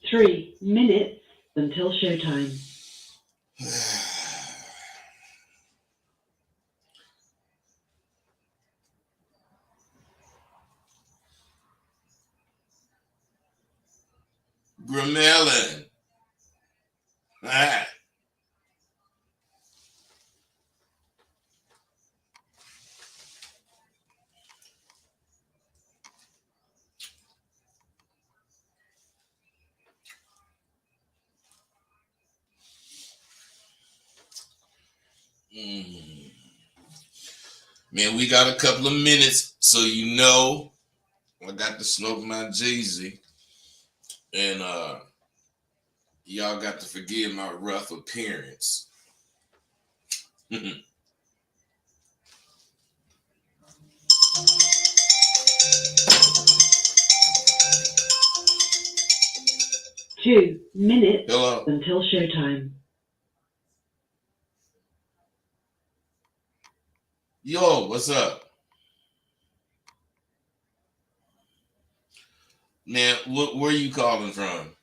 3 minutes until showtime. Gramelin. Ah. Man, we got a couple of minutes, so you know I got to smoke my Jay-Z. And y'all got to forgive my rough appearance. 2 minutes Hello. until showtime. Yo, what's up? Man, where you calling from?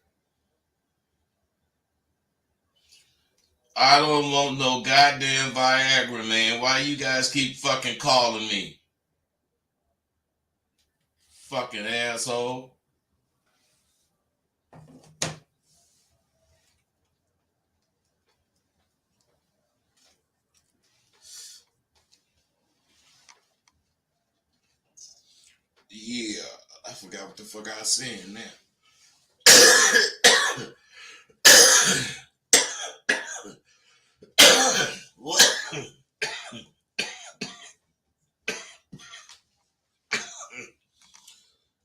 I don't want no goddamn Viagra, man. Why you guys keep fucking calling me? Fucking asshole. Yeah, I forgot what the fuck I was saying now. What?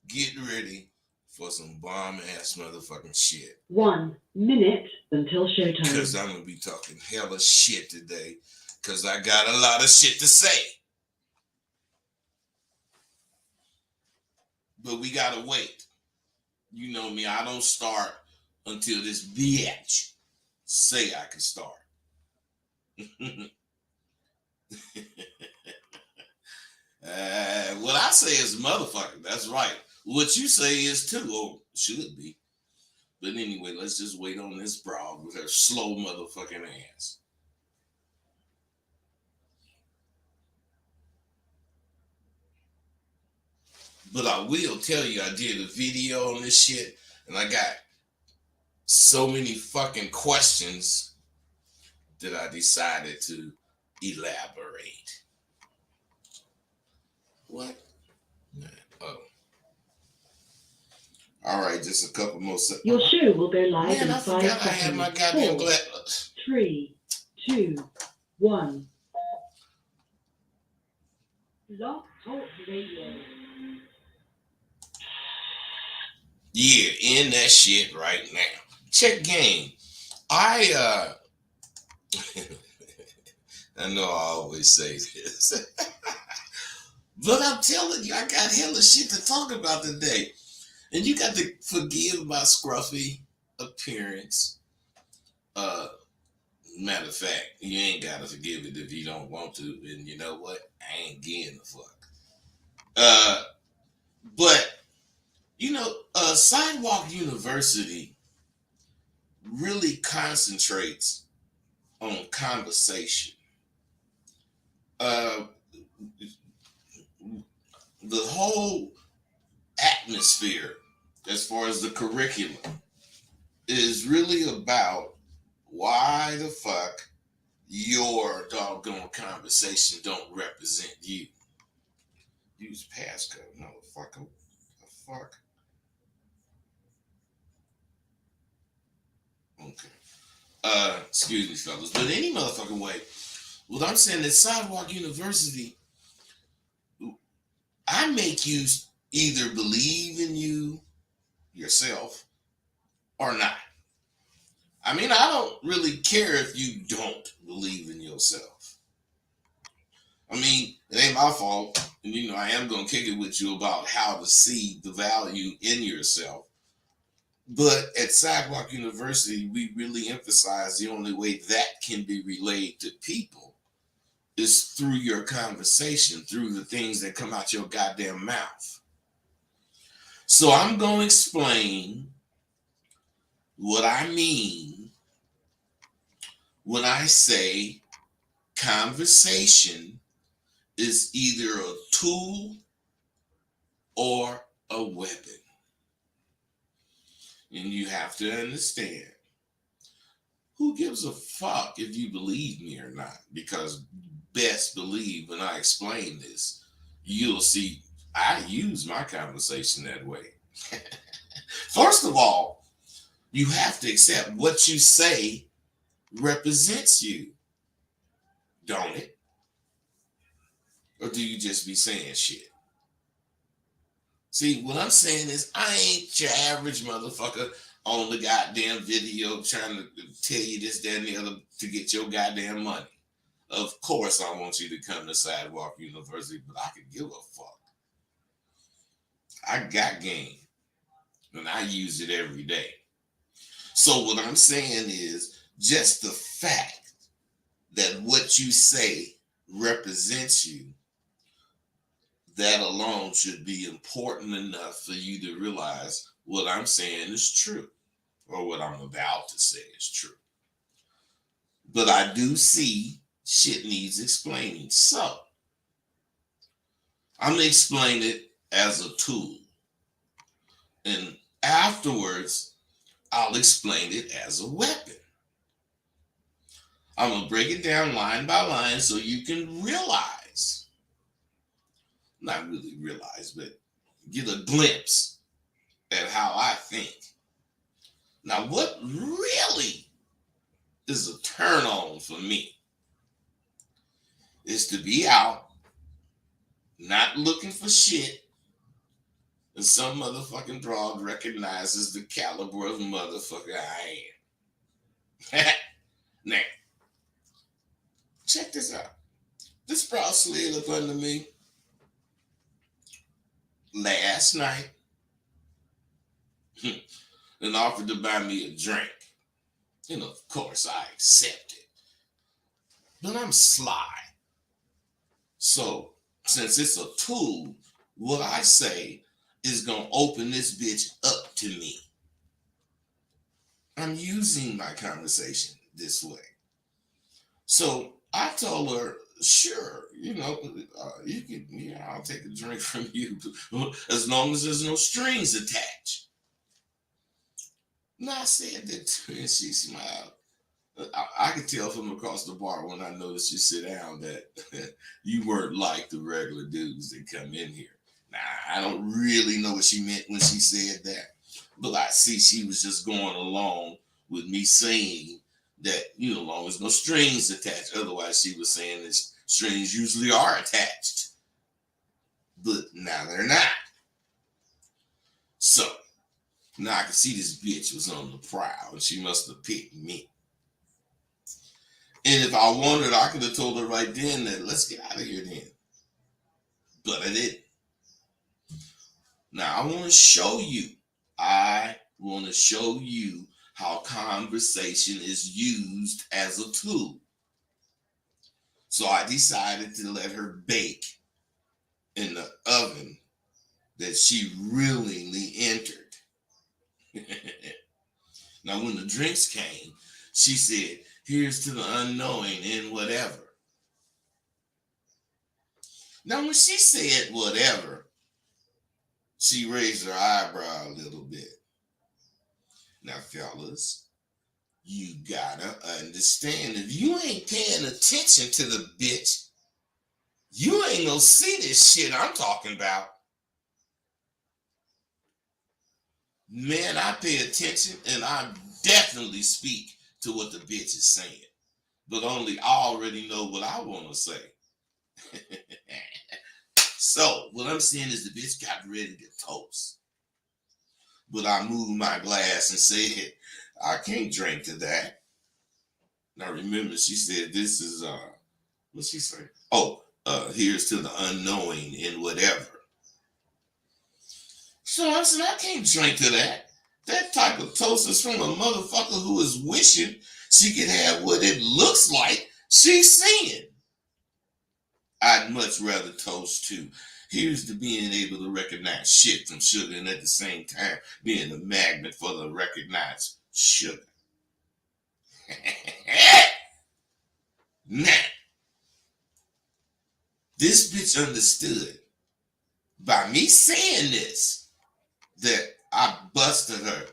Get ready for some bomb ass motherfucking shit. 1 minute until showtime. Because I'm gonna be talking hella shit today. Because I got a lot of shit to say. But we gotta wait. You know me, I don't start until this bitch say I can start. What I say is motherfucker. That's right. What you say is too, or should be. But anyway, let's just wait on this broad with her slow motherfucking ass. But I will tell you, I did a video on this shit, and I got so many fucking questions that I decided to elaborate. What? Oh. All right, just a couple more seconds. Your show will go live in 5 seconds. I had my goddamn 4, 3, 2, 1. Blog Talk Radio. Yeah, in that shit right now. Check game. I know I always say this. But I'm telling you, I got hella shit to talk about today. And you got to forgive my scruffy appearance. Matter of fact, you ain't got to forgive it if you don't want to. And you know what? I ain't getting the fuck. But, you know, Sidewalk University really concentrates on conversation. The whole atmosphere, as far as the curriculum, is really about why the fuck your doggone conversation don't represent you. Use passcode, motherfucker. The fuck? Okay. Excuse me, fellas. But any motherfucking way, what I'm saying is Sidewalk University, I make you either believe in you yourself or not. I mean, I don't really care if you don't believe in yourself. I mean, it ain't my fault. And, you know, I am going to kick it with you about how to see the value in yourself. But at Sidewalk University, we really emphasize the only way that can be relayed to people is through your conversation, through the things that come out your goddamn mouth. So I'm going to explain what I mean when I say conversation is either a tool or a weapon. And you have to understand, who gives a fuck if you believe me or not? Because best believe when I explain this, you'll see I use my conversation that way. First of all, you have to accept what you say represents you, don't it? Or do you just be saying shit? See, what I'm saying is I ain't your average motherfucker on the goddamn video trying to tell you this, that, and the other to get your goddamn money. Of course I want you to come to Sidewalk University, but I could give a fuck. I got game, and I use it every day. So what I'm saying is just the fact that what you say represents you, that alone should be important enough for you to realize what I'm saying is true, or what I'm about to say is true. But I do see shit needs explaining. So I'm going to explain it as a tool. And afterwards, I'll explain it as a weapon. I'm going to break it down line by line so you can realize, not really realize, but get a glimpse at how I think. Now, what really is a turn on for me is to be out, not looking for shit, and some motherfucking broad recognizes the caliber of motherfucker I am. Now, check this out. This broad slid up under me last night and offered to buy me a drink. And of course I accepted. But I'm sly. So, since it's a tool, what I say is going to open this bitch up to me. I'm using my conversation this way. So I told her, sure, you can, I'll take a drink from you as long as there's no strings attached. And I said that to her and she smiled. I could tell from across the bar when I noticed you sit down that you weren't like the regular dudes that come in here. Now, I don't really know what she meant when she said that, but I see she was just going along with me saying that, as long as no strings attached. Otherwise, she was saying that strings usually are attached, but now they're not. So, now I can see this bitch was on the prowl and she must have picked me. And if I wanted, I could have told her right then that let's get out of here then. But I didn't. Now I want to show you how conversation is used as a tool. So I decided to let her bake in the oven that she willingly entered. Now when the drinks came, she said, here's to the unknowing and whatever. Now, when she said whatever, she raised her eyebrow a little bit. Now, fellas, you gotta understand, if you ain't paying attention to the bitch, you ain't gonna see this shit I'm talking about. Man, I pay attention and I definitely speak to what the bitch is saying, but only I already know what I want to say. So what I'm saying is the bitch got ready to toast, but I moved my glass and said, I can't drink to that. Now remember, she said this is what's she say? Here's to the unknowing and whatever. So I said, I can't drink to that. That type of toast is from a motherfucker who is wishing she could have what it looks like she's seeing. I'd much rather toast to, here's to being able to recognize shit from sugar and at the same time being a magnet for the recognized sugar. Now, this bitch understood by me saying this that I busted her.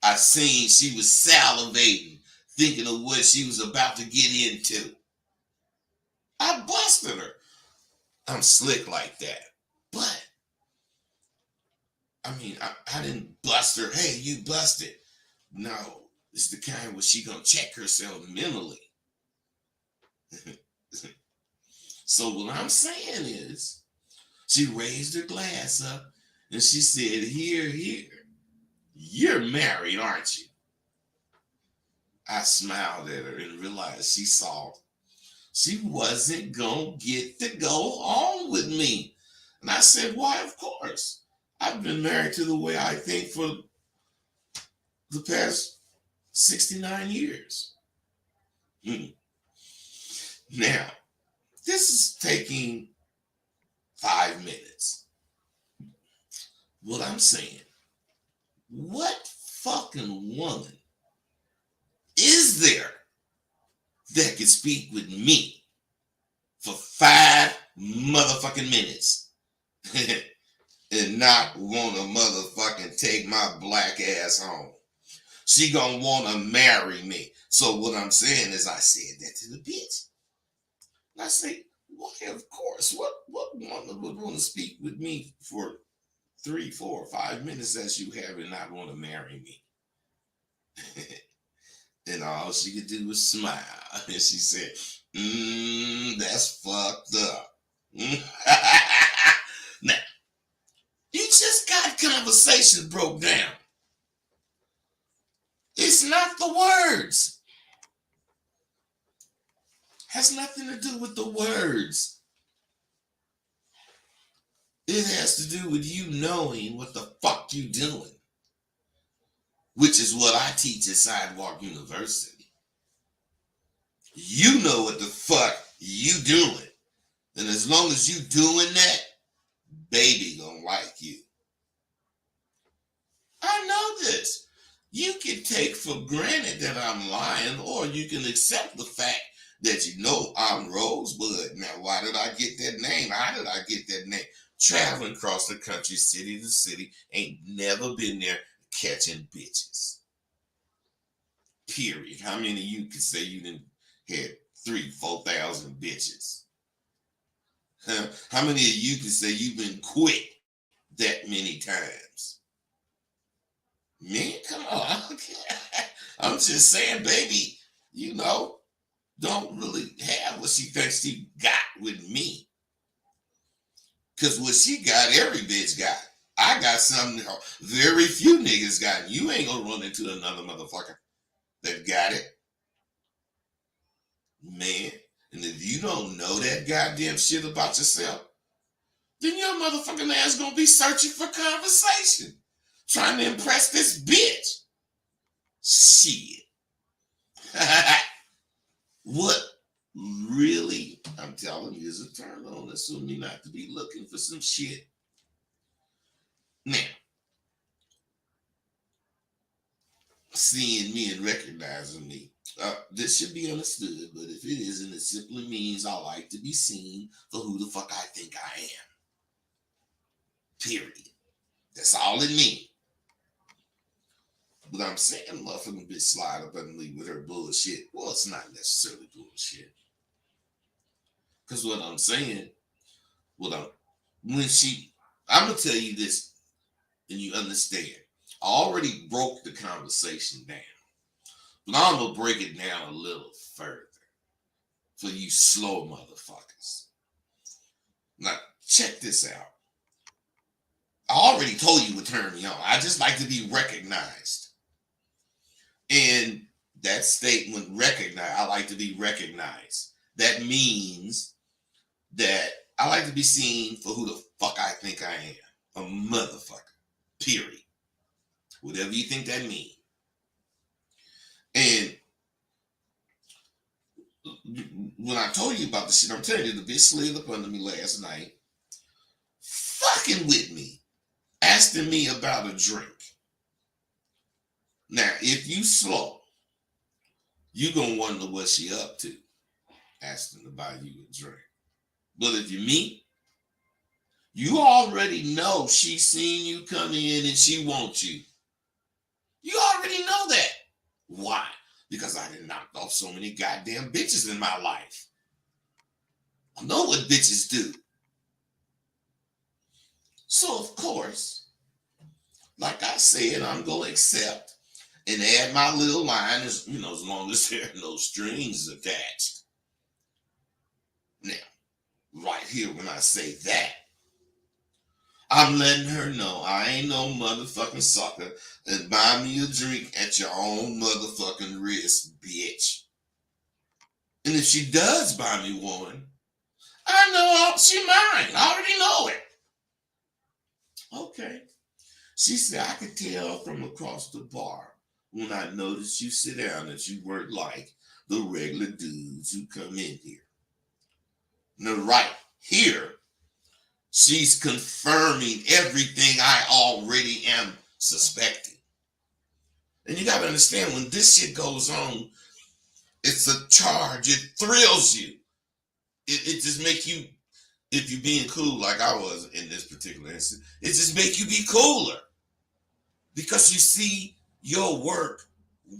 I seen she was salivating, thinking of what she was about to get into. I busted her. I'm slick like that. But, I mean, I didn't bust her. Hey, you busted. No, it's the kind where she gonna check herself mentally. So what I'm saying is, she raised her glass up and she said, here, you're married, aren't you? I smiled at her and realized she saw she wasn't gonna get to go on with me. And I said, why, of course. I've been married to the way I think for the past 69 years. Now, this is taking 5 minutes. What I'm saying, what fucking woman is there that can speak with me for 5 motherfucking minutes and not want to motherfucking take my black ass home? She gonna want to marry me. So what I'm saying is, I said that to the bitch. And I say, why, of course. What woman would want to speak with me for 3, 4, 5 minutes as you have and not want to marry me? And all she could do was smile. And she said, that's fucked up. Now, you just got conversation broke down. It's not the words. Has nothing to do with the words. It has to do with you knowing what the fuck you doing. Which is what I teach at Sidewalk University. You know what the fuck you doing. And as long as you doing that, baby gonna like you. I know this. You can take for granted that I'm lying, or you can accept the fact that you know I'm Rosebud. Now, why did I get that name? How did I get that name? Traveling across the country, city to city, ain't never been there catching bitches. Period. How many of you can say you didn't had 3,000-4,000 bitches? Huh? How many of you can say you've been quit that many times? Man, come on. I'm just saying, baby, you know, don't really have what she thinks she got with me. Because what she got, every bitch got. I got something very few niggas got. You ain't gonna run into another motherfucker that got it. Man, and if you don't know that goddamn shit about yourself, then your motherfucking ass gonna be searching for conversation. Trying to impress this bitch. Shit. What really, I'm telling you, is a turn on. Assume me not to be looking for some shit. Now, seeing me and recognizing me, this should be understood, but if it isn't, it simply means I like to be seen for who the fuck I think I am. Period. That's all it means. But I'm saying motherfucking bitch slide up on me with her bullshit. Well, it's not necessarily bullshit. Because what I'm saying, I'm gonna tell you this and you understand. I already broke the conversation down. But I'm gonna break it down a little further for you slow motherfuckers. Now, check this out. I already told you what turned me on. I just like to be recognized. And that statement, recognize, I like to be recognized. That means that I like to be seen for who the fuck I think I am. A motherfucker. Period. Whatever you think that means. And when I told you about the shit, I'm telling you, the bitch slid up under me last night, fucking with me, asking me about a drink. Now, if you slow, you gonna wonder what she up to, asking to buy you a drink. But if you meet, you already know she seen you come in and she wants you. You already know that. Why? Because I done knocked off so many goddamn bitches in my life. I know what bitches do. So, of course, like I said, I'm going to accept and add my little line, as long as there are no strings attached. Now, right here, when I say that, I'm letting her know I ain't no motherfucking sucker and buy me a drink at your own motherfucking risk, bitch. And if she does buy me one, I know she mine. I already know it. Okay. She said, I could tell from across the bar when I noticed you sit down that you weren't like the regular dudes who come in here. Now, right here, she's confirming everything I already am suspecting. And you got to understand, when this shit goes on, it's a charge. It thrills you. It just makes you, if you're being cool like I was in this particular instance, it just makes you be cooler. Because you see your work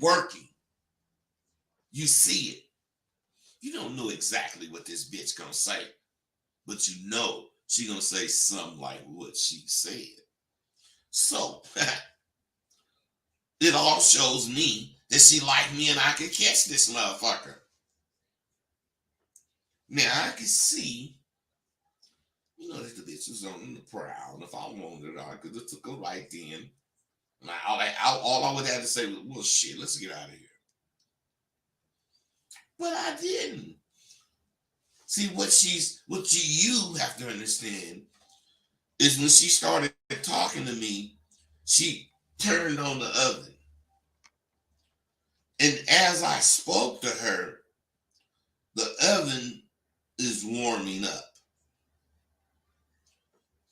working. You see it. You don't know exactly what this bitch gonna say, but you know she gonna say something like what she said. So, it all shows me that she liked me and I could catch this motherfucker. Now, I can see, that the bitch was on the prowl, and if I wanted, I could have took her right then. And all I would have to say was, well, shit, let's get out of here. But I didn't. See, what you have to understand is when she started talking to me, she turned on the oven. And as I spoke to her, the oven is warming up.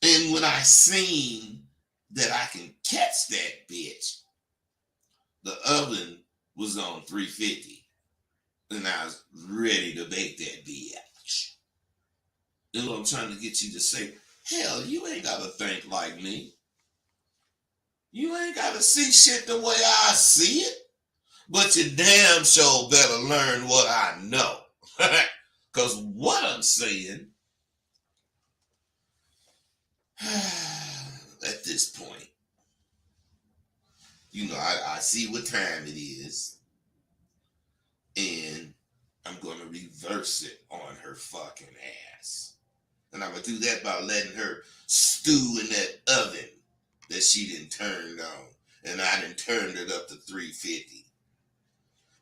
And when I seen that I can catch that bitch, the oven was on 350. And I was ready to bake that bitch. And I'm trying to get you to say, hell, you ain't got to think like me. You ain't got to see shit the way I see it. But you damn sure better learn what I know. Because what I'm saying, at this point, I see what time it is. And I'm going to reverse it on her fucking ass. And I'm going to do that by letting her stew in that oven that she done turned on. And I done turned it up to 350.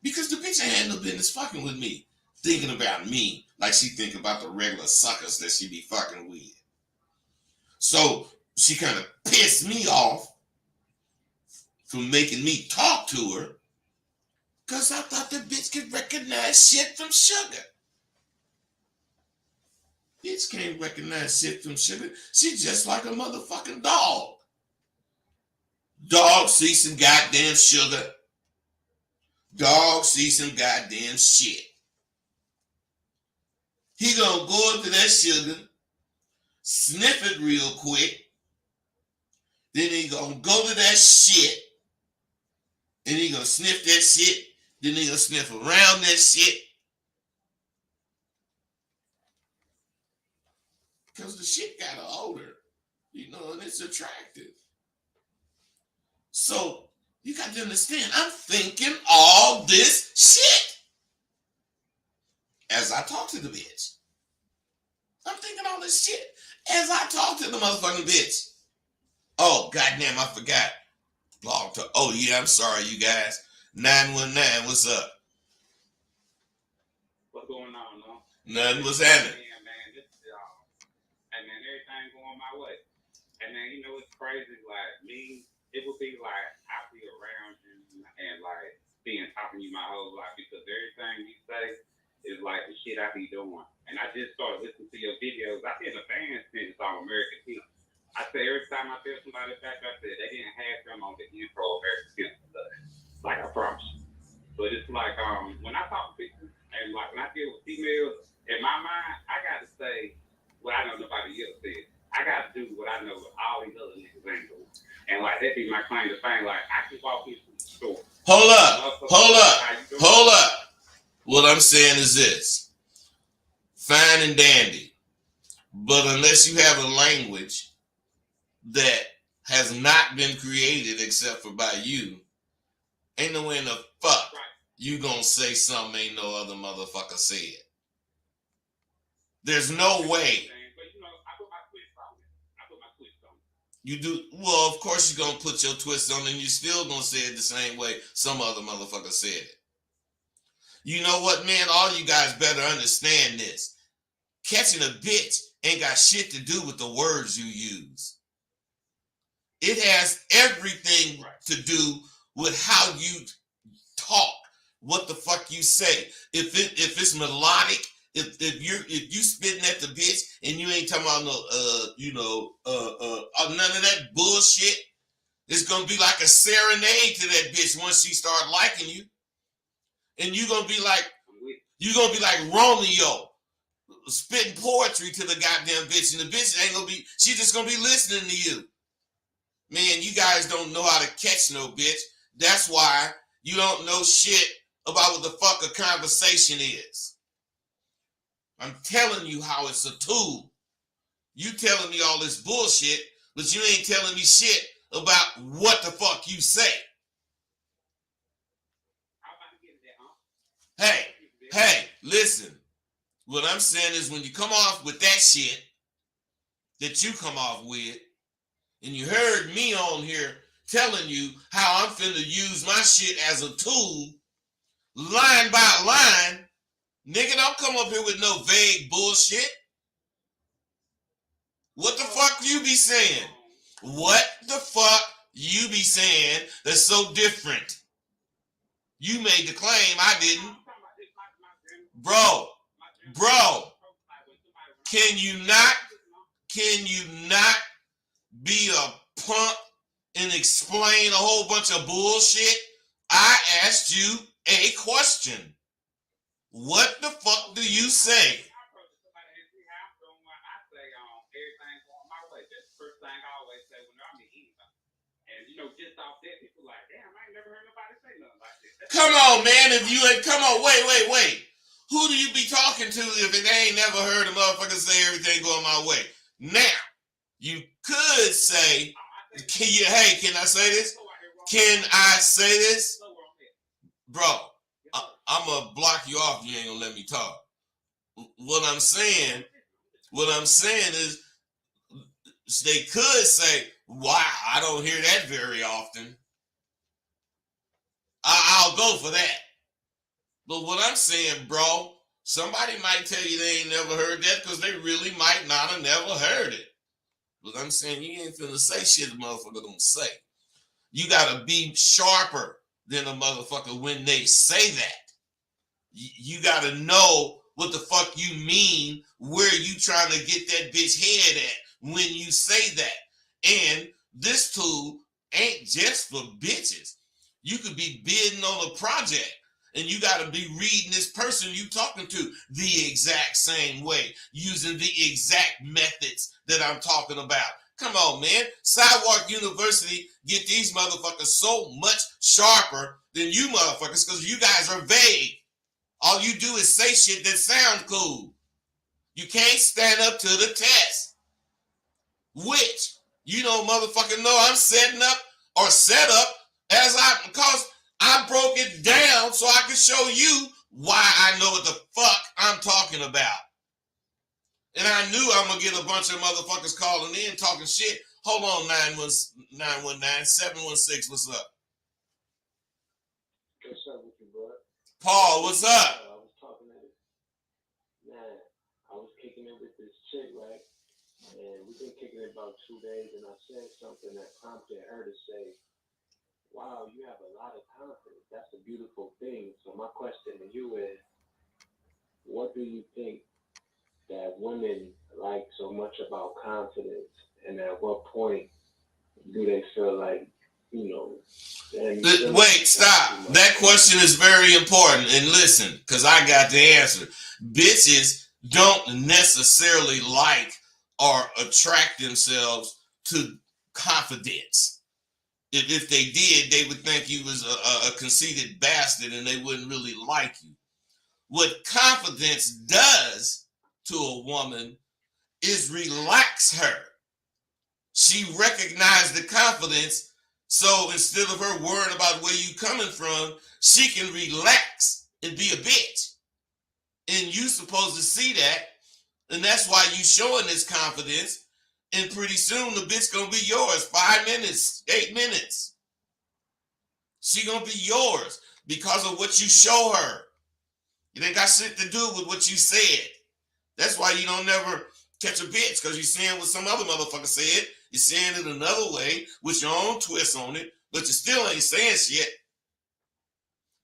Because the bitch ain't had no business fucking with me. Thinking about me like she think about the regular suckers that she be fucking with. So she kind of pissed me off for making me talk to her because I thought the bitch could recognize shit from sugar. Bitch can't recognize shit from sugar. She's just like a motherfucking dog. Dog see some goddamn sugar. Dog see some goddamn shit. He gonna go up to that sugar, sniff it real quick, then he gonna go to that shit, and he gonna sniff that shit, then he gonna sniff around that shit. Because the shit got an odor, and it's attractive. So, you got to understand, I'm thinking all this shit as I talk to the bitch. I'm thinking all this shit as I talk to the motherfucking bitch. Oh, goddamn, I forgot. Blog talk. Oh, yeah, I'm sorry, you guys. 919, what's up? What's going on, no? Nothing, what's happening? Yeah, man, this is and man, everything going my way. And man, it's crazy. Like me, it would be like I be around you and like being talking to you my whole life because everything you say is like the shit I be doing. And I just started listening to your videos. I been a fan since American History. I say every time I tell somebody back, I said they didn't have them on the intro of American History. Like I promise you. But it's like when I talk to people and like when I deal with females, in my mind, I gotta say what I know nobody else said. I gotta do what I know all these other niggas ain't doing. And like that be my claim to fame. Like I can walk into the store. Hold up. What I'm saying is this. Fine and dandy. But unless you have a language that has not been created except for by you, ain't no way in the fuck you gonna say something ain't no other motherfucker said. There's no way. But you know, I put my twist on it. You do well, of course you're gonna put your twist on it, and you still gonna say it the same way some other motherfucker said it. You know what, man? All you guys better understand this. Catching a bitch ain't got shit to do with the words you use. It has everything to do with how you talk, what the fuck you say. If it's melodic, if you spitting at the bitch and you ain't talking about none of that bullshit, it's gonna be like a serenade to that bitch once she start liking you, and you're gonna be like Romeo spitting poetry to the goddamn bitch, and the bitch ain't gonna be. She's just gonna be listening to you. Man, you guys don't know how to catch no bitch. That's why you don't know shit about what the fuck a conversation is. I'm telling you how it's a tool. You telling me all this bullshit, but you ain't telling me shit about what the fuck you say. Hey, listen. What I'm saying is when you come off with that shit that you come off with, and you heard me on here telling you how I'm finna use my shit as a tool, line by line, nigga, don't come up here with no vague bullshit. What the fuck you be saying? What the fuck you be saying that's so different? You made the claim, I didn't. Bro, can you not be a punk and explain a whole bunch of bullshit? I asked you a question. What the fuck do you say? Come on, man. If you ain't come on, wait. Who do you be talking to if they ain't never heard a motherfucker say everything going my way? Now, you could say, can I say this? Can I say this? Bro, I'm going to block you off. You ain't going to let me talk. What I'm saying is they could say, wow, I don't hear that very often. I'll go for that. But what I'm saying, bro, somebody might tell you they ain't never heard that because they really might not have never heard it. But I'm saying you ain't finna say shit a motherfucker don't say. You gotta be sharper than a motherfucker when they say that. You gotta know what the fuck you mean, where you trying to get that bitch head at when you say that. And this tool ain't just for bitches. You could be bidding on a project and you got to be reading this person you talking to the exact same way, using the exact methods that I'm talking about. Come on, man. Sidewalk University get these motherfuckers so much sharper than you motherfuckers because you guys are vague. All you do is say shit that sound cool. You can't stand up to the test. Which, motherfucker know I'm setting up or set up because I broke it down so I can show you why I know what the fuck I'm talking about. And I knew I'm going to get a bunch of motherfuckers calling in talking shit. Hold on, 919-716, what's up? What's up with you, bro? Paul, what's up? I was talking to this. Man, I was kicking it with this chick, right? And we've been kicking it about 2 days, and I said something that prompted her to say, wow, you have a lot of confidence. That's a beautiful thing. So my question to you is, what do you think that women like so much about confidence? And at what point do they feel like you know. And Wait, stop. That question is very important. And listen, because I got the answer. Bitches don't necessarily like or attract themselves to confidence. If they did, they would think you was a conceited bastard and they wouldn't really like you. What confidence does to a woman is relax her. She recognized the confidence, so instead of her worrying about where you coming from, she can relax and be a bitch. And you supposed to see that, and that's why you showing this confidence. And pretty soon the bitch gonna be yours. 5 minutes, 8 minutes. She gonna be yours because of what you show her. It ain't got shit to do with what you said. That's why you don't never catch a bitch, because you're saying what some other motherfucker said. You're saying it another way with your own twist on it, but you still ain't saying shit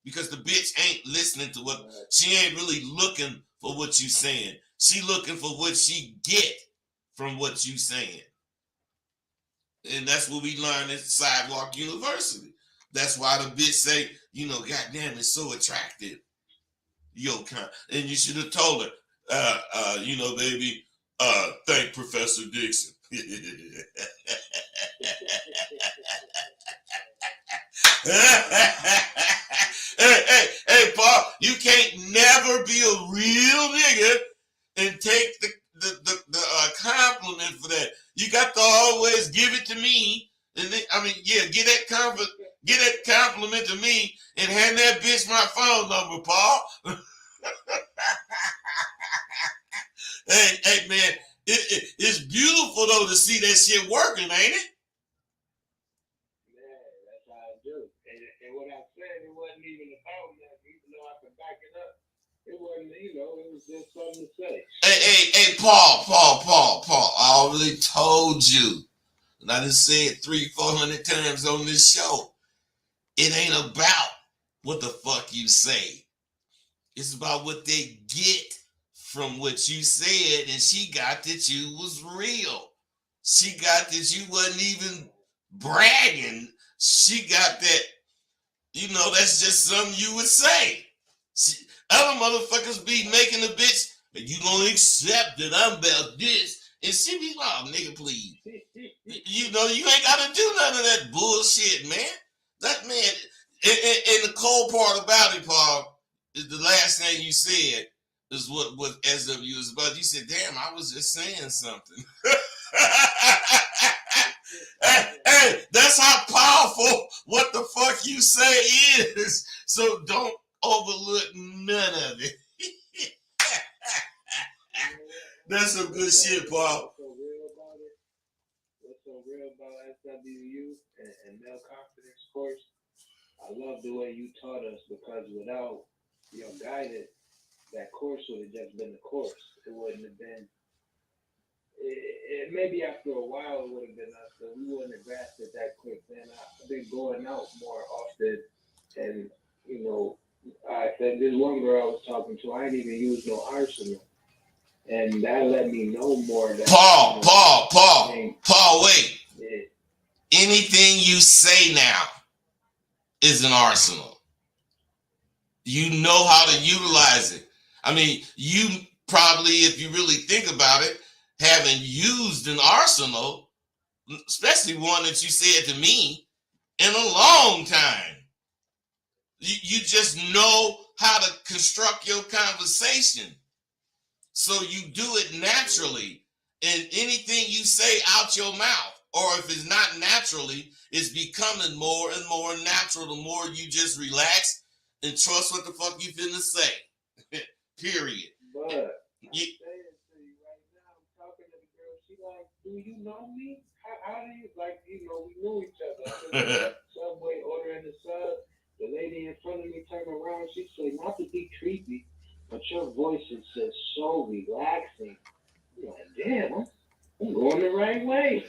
because the bitch ain't listening to what, she ain't really looking for what you saying. She looking for what she get from what you saying. And that's what we learn at Sidewalk University. That's why the bitch say, you know, goddamn, it's so attractive. Yo, and you should have told her, you know, baby, thank Professor Dixon. Hey, Paul, you can't never be a real nigga and take the compliment for that. You got to always give it to me. And then, I mean, yeah, get that compliment to me and hand that bitch my phone number, Paul. Hey, man, it's beautiful though to see that shit working, ain't it? Yeah, that's how I do. And what I said, it wasn't even about that, even though I could back it up. It wasn't, you know, it was just something to say. Hey, Paul. I already told you, and I just said 300-400 times on this show. It ain't about what the fuck you say. It's about what they get from what you said, and she got that you was real. She got that you wasn't even bragging. She got that, you know, that's just something you would say. Other motherfuckers be making a bitch, but you gonna accept that I'm about this, and she be like, oh, nigga, please. You know, you ain't gotta do none of that bullshit, man. That man, and the cold part about it, Paul, is the last thing you said is what SW was about. You said, damn, I was just saying something. Hey, that's how powerful what the fuck you say is. So don't overlook none of it. That's some good shit, Paul. What's so real about SWU and male confidence course? I love the way you taught us, because without your guidance, that course would have just been a course. It wouldn't have been. Maybe after a while it would have been us, but we wouldn't have grasped it that quick. Then I've been going out more often, and you know, I said this one girl I was talking to, I didn't even use no arsenal, and that let me know more. That Paul, wait. Yeah. Anything you say now is an arsenal. You know how to utilize it. I mean, you probably, if you really think about it, haven't used an arsenal, especially one that you said to me, in a long time. You just know how to construct your conversation. So you do it naturally. And anything you say out your mouth, or if it's not naturally, it's becoming more and more natural the more you just relax and trust what the fuck you finna say. Period. But I'm saying to you right now, I'm talking to the girl, she like, do you know me? How do you, like, you know, we knew each other. I'm in the subway ordering the sub. The lady in front of me turned around, she said, not to be creepy, but your voice is just so relaxing. I'm like, damn, I'm going the right way.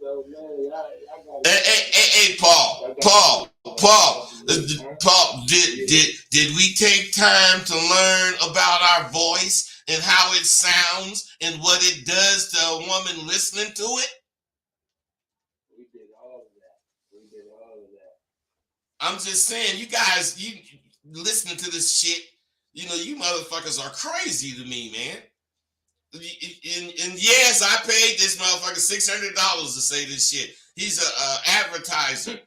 So, man, I got Hey, Paul, did we take time to learn about our voice and how it sounds and what it does to a woman listening to it? I'm just saying, you guys, you listening to this shit, you know, you motherfuckers are crazy to me, man. And yes, I paid this motherfucker $600 to say this shit. He's a advertiser.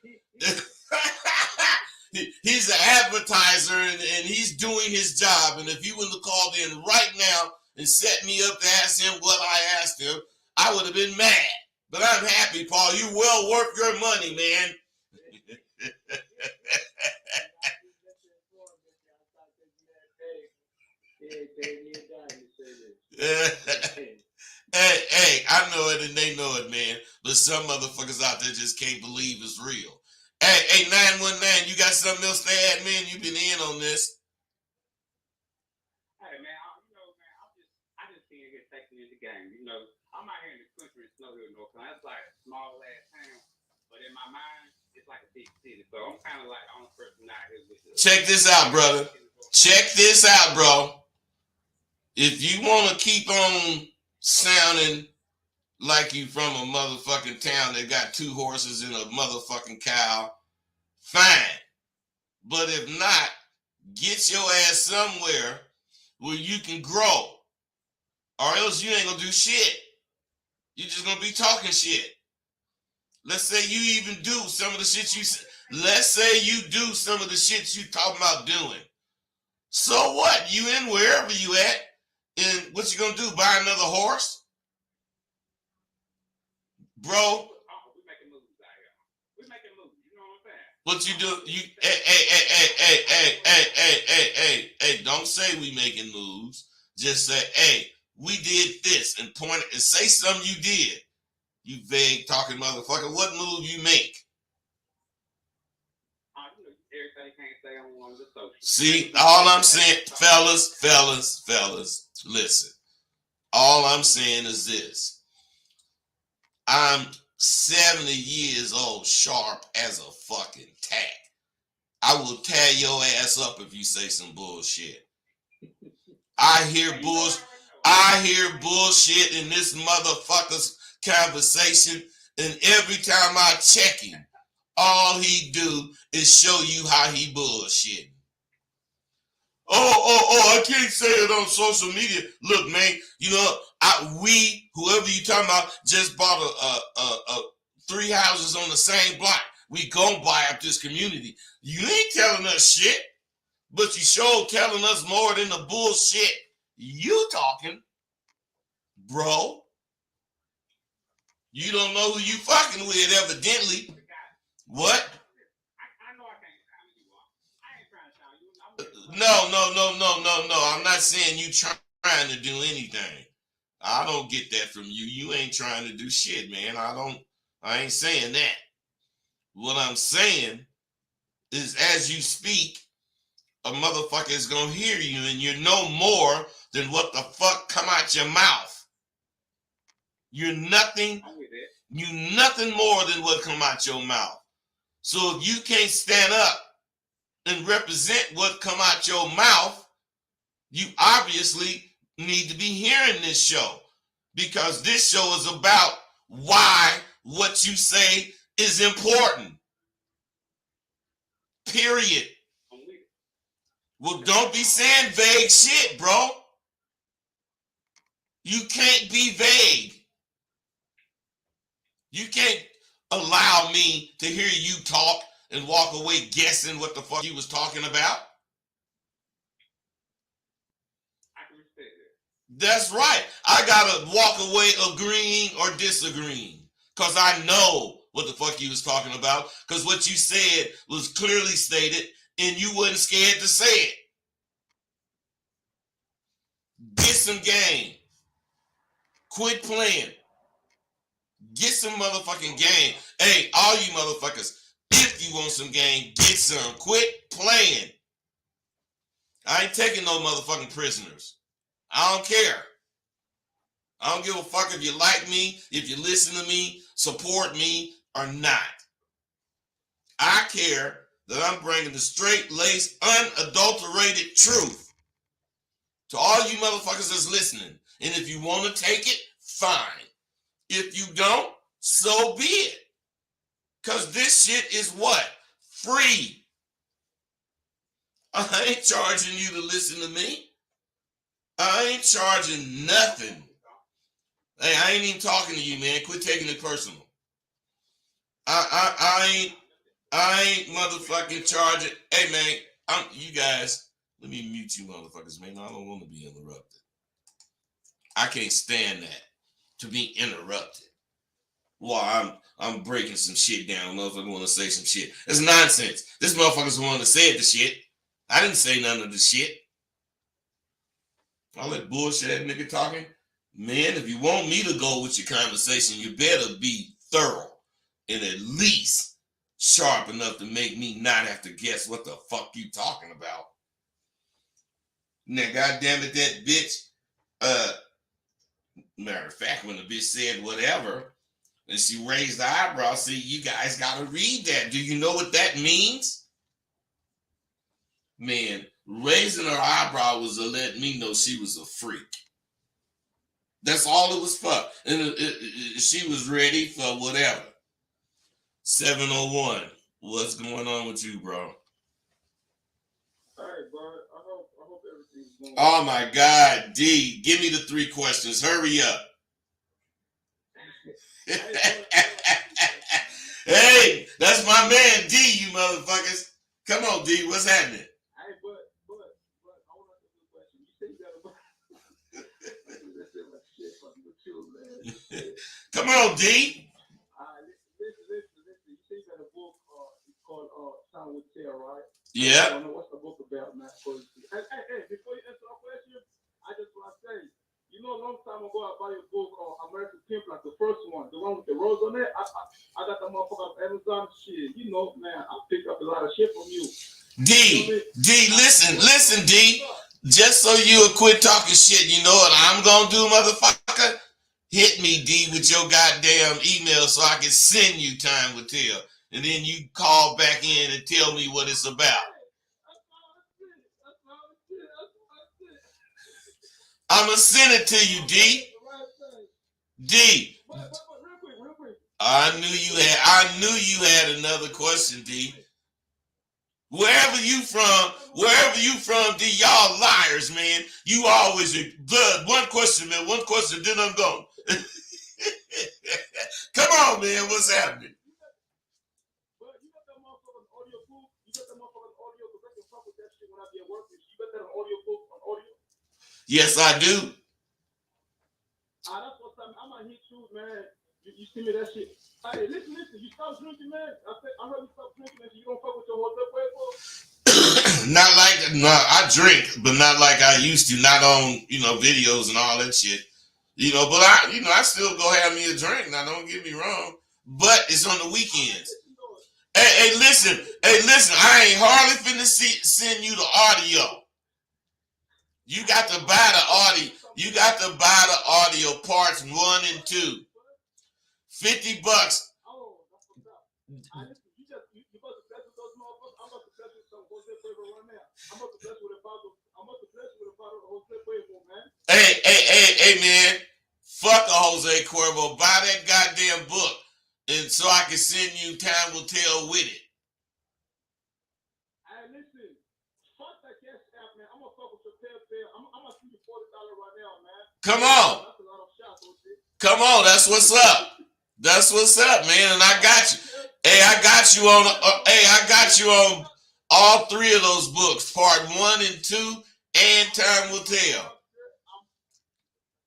He's an advertiser, and he's doing his job. And if he would have called in right now and set me up to ask him what I asked him, I would have been mad. But I'm happy, Paul. You well worth your money, man. Hey, I know it and they know it, man. But some motherfuckers out there just can't believe it's real. Hey, 919, you got something else to add, man? You've been in on this. Hey, man, I just seen it taking in the game. You know, I'm out here in the country in Snow Hill, North Carolina. It's like a small ass town, but in my mind, it's like a big city. So I'm kind of like the only person out here with it. Check this out, brother. Check this out, bro. If you want to keep on sounding like you from a motherfucking town that got 2 horses and a motherfucking cow, fine. But if not, get your ass somewhere where you can grow. Or else you ain't gonna do shit. You're just gonna be talking shit. Let's say you even do some of the shit let's say you do some of the shit you talking about doing. So what? You in wherever you at, and what you gonna do? Buy another horse? Bro, we making moves out here. We making moves. You know what I'm saying? what you do? You hey, don't say we making moves. Just say, hey, we did this, and point it and say something you did. You vague talking motherfucker. What move you make? Everything can't stay on one of the social. See, all I'm saying, fellas, listen. All I'm saying is this. I'm 70 years old, sharp as a fucking tack. I will tear your ass up if you say some bullshit. I hear bullshit in this motherfucker's conversation, and every time I check him, all he do is show you how he bullshitting. Oh, I can't say it on social media. Look, man, you know, whoever you talking about, just bought a 3 houses on the same block. We gonna buy up this community. You ain't telling us shit, but you sure telling us more than the bullshit you talking, bro. You don't know who you fucking with, evidently. What? I know I can't sound you off. I ain't trying to sound you. No. I'm not saying you trying to do anything. I don't get that from you. You ain't trying to do shit, man. I ain't saying that. What I'm saying is, as you speak, a motherfucker is gonna hear you, and you're no more than what the fuck come out your mouth. You're nothing more than what come out your mouth. So if you can't stand up and represent what come out your mouth, you obviously need to be hearing this show, because this show is about why what you say is important. Period. Well, don't be saying vague shit, bro. You can't be vague. You can't allow me to hear you talk and walk away guessing what the fuck you was talking about. I can respect that. That's right. I gotta walk away agreeing or disagreeing, because I know what the fuck you was talking about, because what you said was clearly stated and you wasn't scared to say it. Get some game. Quit playing. Get some motherfucking game. Hey, all you motherfuckers, if you want some game, get some. Quit playing. I ain't taking no motherfucking prisoners. I don't care. I don't give a fuck if you like me, if you listen to me, support me, or not. I care that I'm bringing the straight-laced, unadulterated truth to all you motherfuckers that's listening. And if you want to take it, fine. If you don't, so be it. Because this shit is what? Free. I ain't charging you to listen to me. I ain't charging nothing. Hey, I ain't even talking to you, man. Quit taking it personal. I ain't motherfucking charging. Hey, man, you guys, let me mute you motherfuckers, man. I don't want to be interrupted. I can't stand that, to be interrupted. Well, I'm breaking some shit down. Motherfucker want to say some shit. It's nonsense. This motherfucker's the one that said the shit. I didn't say none of the shit. All that bullshit that nigga talking. Man, if you want me to go with your conversation, you better be thorough and at least sharp enough to make me not have to guess what the fuck you talking about. Now, goddamn it, that bitch. Matter of fact, when the bitch said whatever, and she raised the eyebrow, see, you guys gotta read that. Do you know what that means? Man, raising her eyebrow was to let me know she was a freak. That's all it was for. And she was ready for whatever. 701. What's going on with you, bro? All right, bro. I hope everything's going Oh my God, D, give me the 3 questions. Hurry up. Hey, that's my man D, you motherfuckers. Come on, D, what's happening? Hey, but I want to ask you a question. You say you got a book. Come on, D. Listen. You say you got a book. It's called Time Will Tell, right? Yeah. I don't know what's the book about, man. Hey, before you answer our question, I just want to say, you know, a long time ago, I bought your book, American Pimp, like the first one, the one with the rose on it. I got that motherfucker on Amazon. Shit, you know, man, I picked up a lot of shit from you. D, listen, D. Just so you'll quit talking shit, you know what I'm gonna do, motherfucker? Hit me, D, with your goddamn email so I can send you Time Will Tell. And then you call back in and tell me what it's about. I'ma send it to you, D. D. Real quick. I knew you had another question, D. Wherever you from, D, y'all liars, man. You always blood. One question, then I'm gone. Come on, man. What's happening? But you got that motherfucking audio book. You got that motherfucking audio because I can fuck with that shit when I be at work. You got that audio book on audio? Yes, I do. That's what I'm gonna hit you, man. You see me that shit. Hey, listen. You stop drinking, man. I heard you stop drinking and you don't fuck with your whole Playboy. I drink, but not like I used to. Not on, videos and all that shit. But I still go have me a drink. Now, don't get me wrong. But it's on the weekends. Hey, listen. I ain't hardly finna send you the audio. You got to buy the audio. You got to buy the audio parts 1 and 2. $50. Oh, that's what's up. You about to bless with those motherfuckers. I'm about to bless with some Jose Cuervo right now. I'm about to bless with a bottle of Jose Cuervo, man. Hey, man. Fuck a Jose Cuervo. Buy that goddamn book. And so I can send you Time Will Tell with it. Hey, listen. Fuck that cash app, man. I'm gonna fuck with your telltale. I'm gonna send you $40 right now, man. Come on. That's a lot of shots, Jose. Come on, that's what's up. That's what's up, man. And I got you. Hey, I got you on all 3 of those books, part 1 and 2, and Time Will Tell.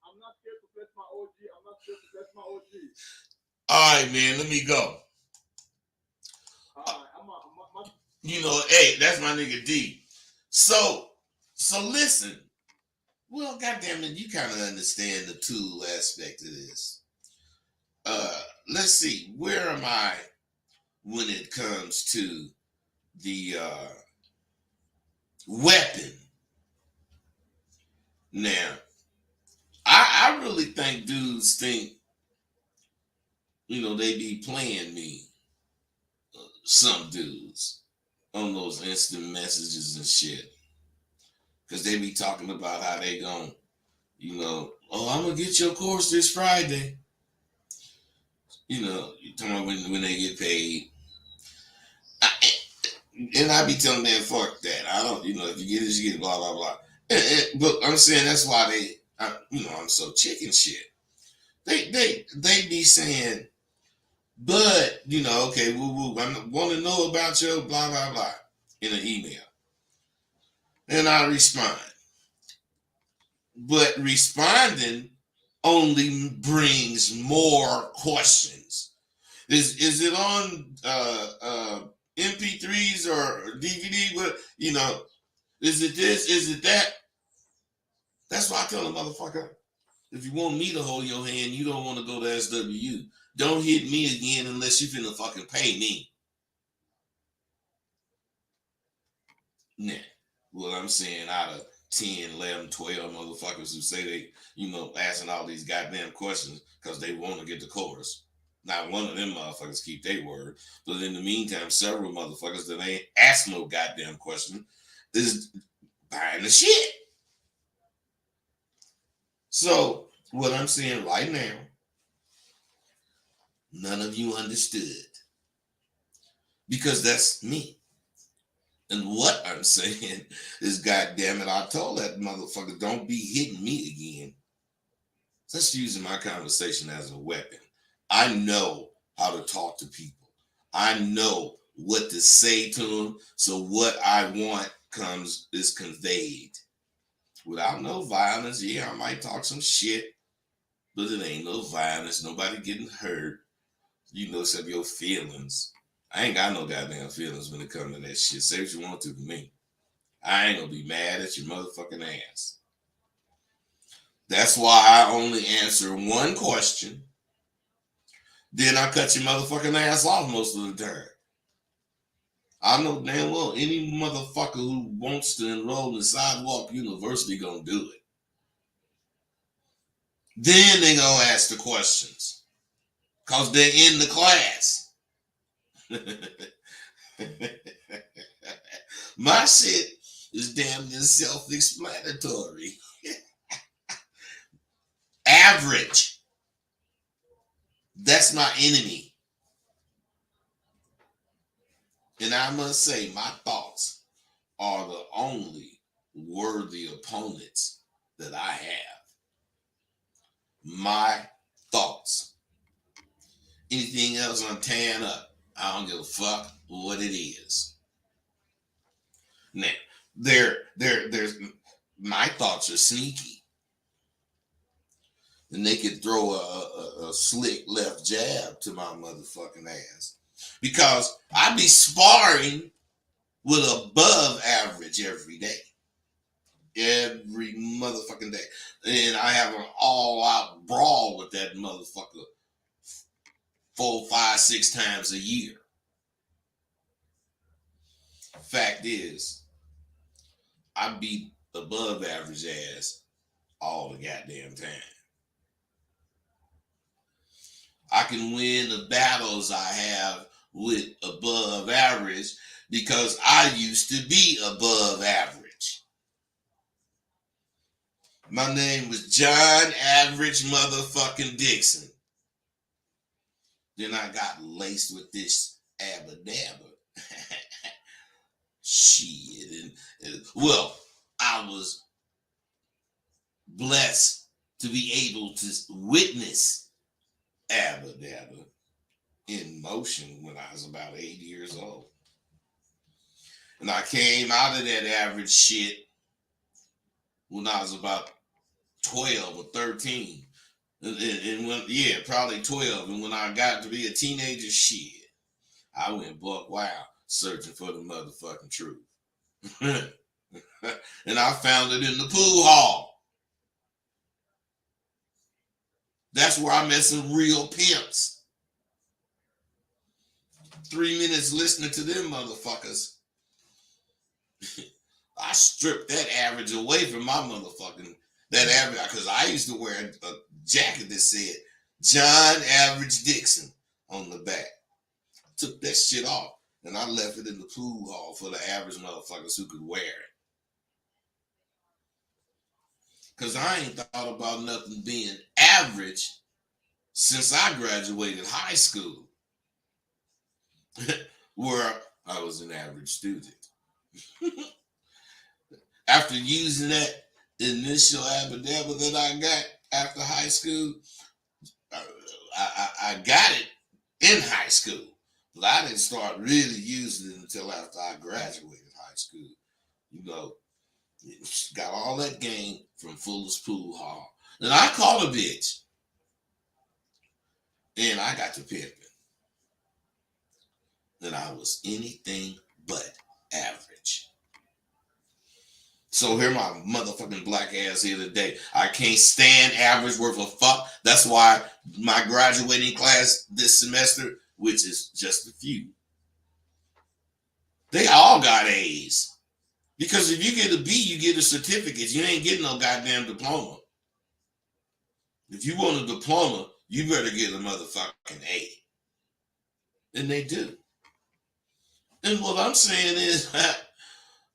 I'm not scared to bless my OG. All right, man, let me go. Hey, that's my nigga D. So listen. Well, goddamn it, you kind of understand the tool aspect of this. Let's see, where am I when it comes to the weapon? Now, I really think dudes think, they be playing me. Some dudes on those instant messages and shit. Because they be talking about how they gon', I'm going to get your course this Friday. You talking about when they get paid. And I be telling them, fuck that. I don't, if you get it, you get it, blah, blah, blah. But I'm saying that's why I'm so chicken shit. They be saying, but, okay, woo woo, I want to know about your blah, blah, blah in an email. And I respond. But responding only brings more questions. Is it on MP3s or DVD? But is it this? Is it that? That's why I tell the motherfucker, if you want me to hold your hand, you don't want to go to SWU. Don't hit me again unless you finna fucking pay me. Nah. Well, I'm saying out of 10, 11, 12 motherfuckers who say they, asking all these goddamn questions because they want to get the chorus. Not one of them motherfuckers keep their word. But in the meantime, several motherfuckers that ain't ask no goddamn question is buying the shit. So, what I'm saying right now, none of you understood. Because that's me. And what I'm saying is, goddamn it, I told that motherfucker, don't be hitting me again. Just using my conversation as a weapon. I know how to talk to people. I know what to say to them. So what I want is conveyed. Without no violence, yeah, I might talk some shit, but it ain't no violence. Nobody getting hurt. Except your feelings. I ain't got no goddamn feelings when it comes to that shit. Say what you want to me. I ain't gonna be mad at your motherfucking ass. That's why I only answer one question. Then I cut your motherfucking ass off most of the time. I know damn well any motherfucker who wants to enroll in Sidewalk University gonna do it. Then they gonna ask the questions. Cause they're in the class. My shit is damn near self-explanatory. Average. That's my enemy. And I must say, my thoughts are the only worthy opponents that I have. My thoughts. Anything else, I'm tearing up. I don't give a fuck what it is. Now, there's my thoughts are sneaky. And they could throw a slick left jab to my motherfucking ass. Because I be sparring with above average every day. Every motherfucking day. And I have an all-out brawl with that motherfucker 4, 5, 6 times a year. Fact is, I beat above average ass all the goddamn time. I can win the battles I have with above average because I used to be above average. My name was John Average Motherfucking Dixon. Then I got laced with this abba-dabba. Shit. Well, I was blessed to be able to witness abba-dabba in motion when I was about 8 years old. And I came out of that average shit when I was about 12 or 13. And when, probably 12. And when I got to be a teenager, shit, I went buck wild searching for the motherfucking truth. And I found it in the pool hall. That's where I met some real pimps. 3 minutes listening to them motherfuckers. I stripped that average away from my motherfucking, that average, because I used to wear a jacket that said John Average Dixon on the back. I took that shit off and I left it in the pool hall for the average motherfuckers who could wear it. Because I ain't thought about nothing being average since I graduated high school. Where I was an average student. After using that initial abadabba that I got after high school, I got it in high school, but I didn't start really using it until after I graduated high school. You know, got all that game from Fuller's Pool Hall. And I caught a bitch, and I got to pimping. And I was anything but average. So here my motherfucking black ass here today. I can't stand average worth of fuck. That's why my graduating class this semester, which is just a few, they all got A's. Because if you get a B, you get a certificate. You ain't getting no goddamn diploma. If you want a diploma, you better get a motherfucking A. And they do. And what I'm saying is,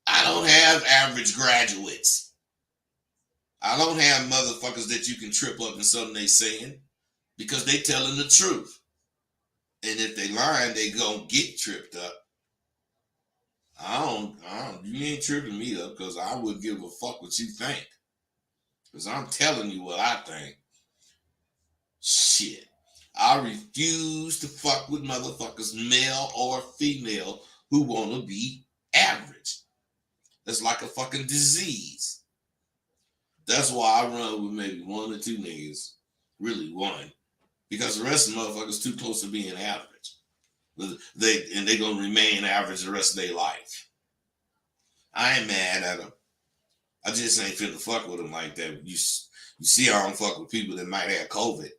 I don't have average graduates. I don't have motherfuckers that you can trip up in something they saying because they telling the truth. And if they lying, they gonna get tripped up. You ain't tripping me up because I wouldn't give a fuck what you think. Because I'm telling you what I think. Shit. I refuse to fuck with motherfuckers, male or female, who want to be average. That's like a fucking disease. That's why I run with maybe one or two niggas. Really one. Because the rest of the motherfuckers too close to being average. They gonna remain average the rest of their life. I ain't mad at them. I just ain't finna fuck with them like that. You see I don't fuck with people that might have COVID.